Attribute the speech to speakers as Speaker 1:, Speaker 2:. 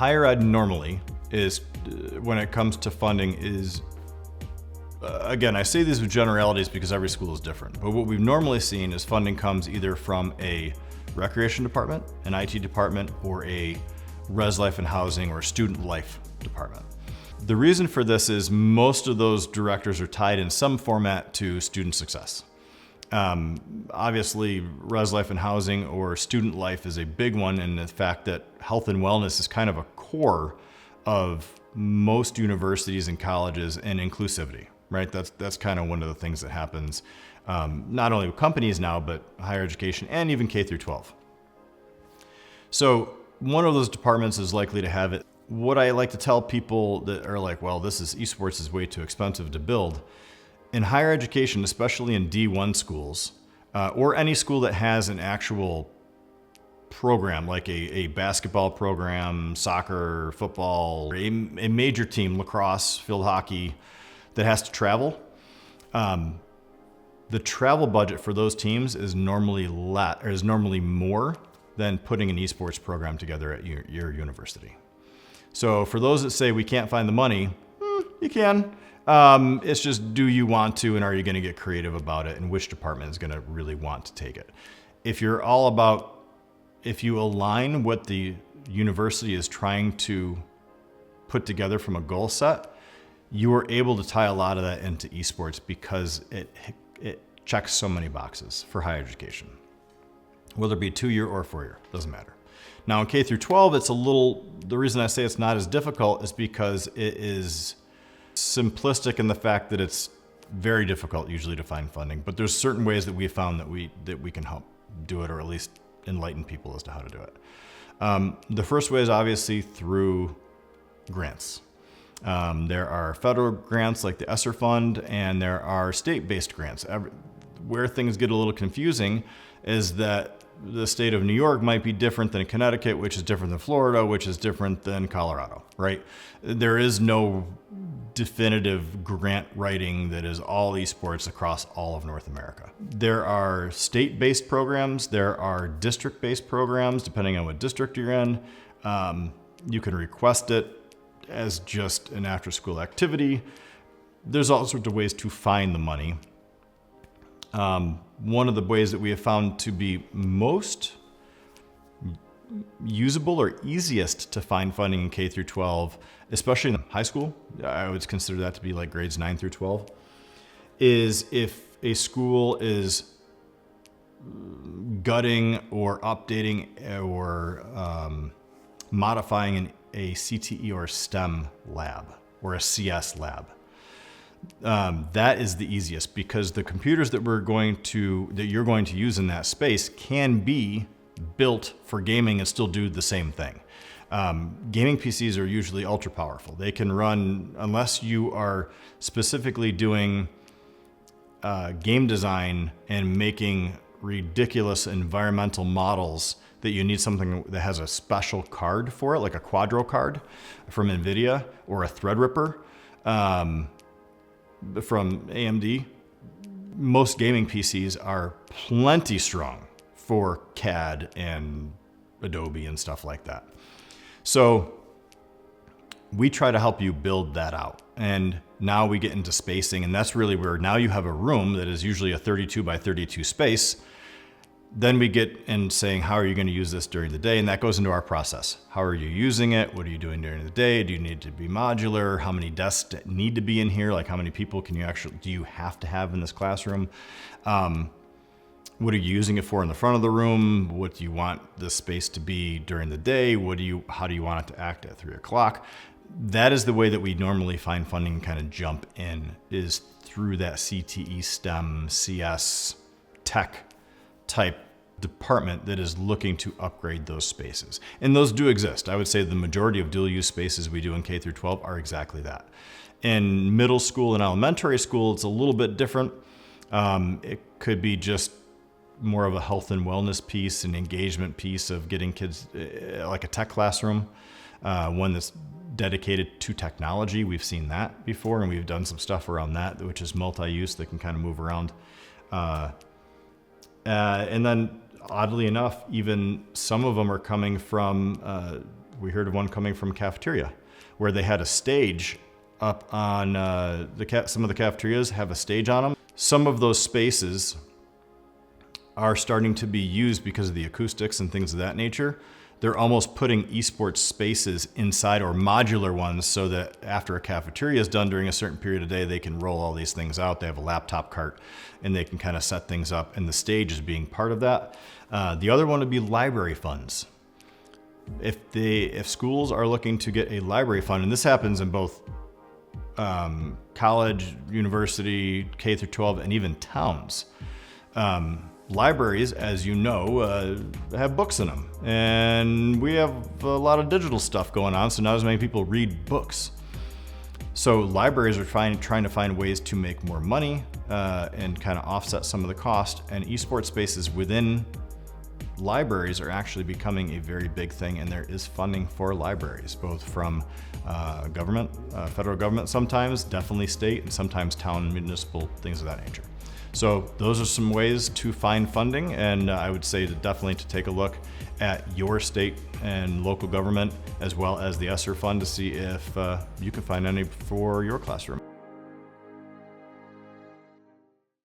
Speaker 1: higher ed normally is, when it comes to funding, is again, I say these with generalities because every school is different, but what we've normally seen is funding comes either from a recreation department, an IT department, or a res life and housing or student life department. The reason for this is most of those directors are tied in some format to student success. Obviously, res life and housing or student life is a big one, and the fact that health and wellness is kind of a core of most universities and colleges, and inclusivity, right? That's kind of one of the things that happens, not only with companies now, but higher education and even K through 12. So one of those departments is likely to have it. What I like to tell people that are like, well, esports is way too expensive to build. In higher education, especially in D1 schools, or any school that has an actual program, like a basketball program, soccer, football, a major team, lacrosse, field hockey, that has to travel, the travel budget for those teams is normally more than putting an esports program together at your university. So for those that say we can't find the money, you can. It's just, do you want to, and are you going to get creative about it, and which department is going to really want to take it? If you align what the university is trying to put together from a goal set, you are able to tie a lot of that into esports because it checks so many boxes for higher education, whether it be 2-year or 4-year, doesn't matter. Now in K through 12, the reason I say it's not as difficult is because it is simplistic in the fact that it's very difficult usually to find funding, but there's certain ways that we found that we can help do it, or at least enlighten people as to how to do it. The first way is obviously through grants. There are federal grants like the ESSER fund, and there are state-based grants. Where things get a little confusing is that the state of New York might be different than Connecticut, which is different than Florida, which is different than Colorado, right? There is no definitive grant writing that is all esports across all of North America. There are state-based programs, there are district-based programs, depending on what district you're in. You can request it as just an after-school activity. There's all sorts of ways to find the money. One of the ways that we have found to be most usable or easiest to find funding in K through 12, especially in high school, I would consider that to be like grades 9 through 12, is if a school is gutting or updating or modifying a CTE or STEM lab or a CS lab. That is the easiest, because the computers that you're going to use in that space can be built for gaming and still do the same thing. Gaming PCs are usually ultra powerful. They can run, unless you are specifically doing game design and making ridiculous environmental models, that you need something that has a special card for it, like a Quadro card from NVIDIA or a Threadripper from AMD. Most gaming PCs are plenty strong for CAD and Adobe and stuff like that. So we try to help you build that out. And now we get into spacing, and that's really where now you have a room that is usually a 32 by 32 space. Then we get in saying, how are you going to use this during the day? And that goes into our process. How are you using it? What are you doing during the day? Do you need to be modular? How many desks need to be in here? Like, how many people do you have to have in this classroom? What are you using it for in the front of the room? What do you want the space to be during the day? How do you want it to act at 3 o'clock? That is the way that we normally find funding and kind of jump in, is through that CTE, STEM, CS, tech type department that is looking to upgrade those spaces. And those do exist. I would say the majority of dual use spaces we do in K through 12 are exactly that. In middle school and elementary school, it's a little bit different. It could be just more of a health and wellness piece, an engagement piece of getting kids, like a tech classroom, one that's dedicated to technology. We've seen that before, and we've done some stuff around that, which is multi-use, that can kind of move around. And then oddly enough, even some of them are coming from We heard of one coming from cafeteria, where they had a stage up on some of the cafeterias have a stage on them. Some of those spaces are starting to be used because of the acoustics and things of that nature. They're almost putting esports spaces inside, or modular ones, so that after a cafeteria is done during a certain period of day, they can roll all these things out. They have a laptop cart and they can kind of set things up, and the stage is being part of that. The other one would be library funds. If schools are looking to get a library fund, and this happens in both college, university, K through 12, and even towns. Libraries, as you know, have books in them, and we have a lot of digital stuff going on, so not as many people read books. So libraries are trying to find ways to make more money and kind of offset some of the cost, and esports spaces within libraries are actually becoming a very big thing, and there is funding for libraries, both from government, federal government sometimes, definitely state, and sometimes town and municipal, things of that nature. So those are some ways to find funding, and I would say definitely to take a look at your state and local government, as well as the ESSER fund, to see if you can find any for your classroom.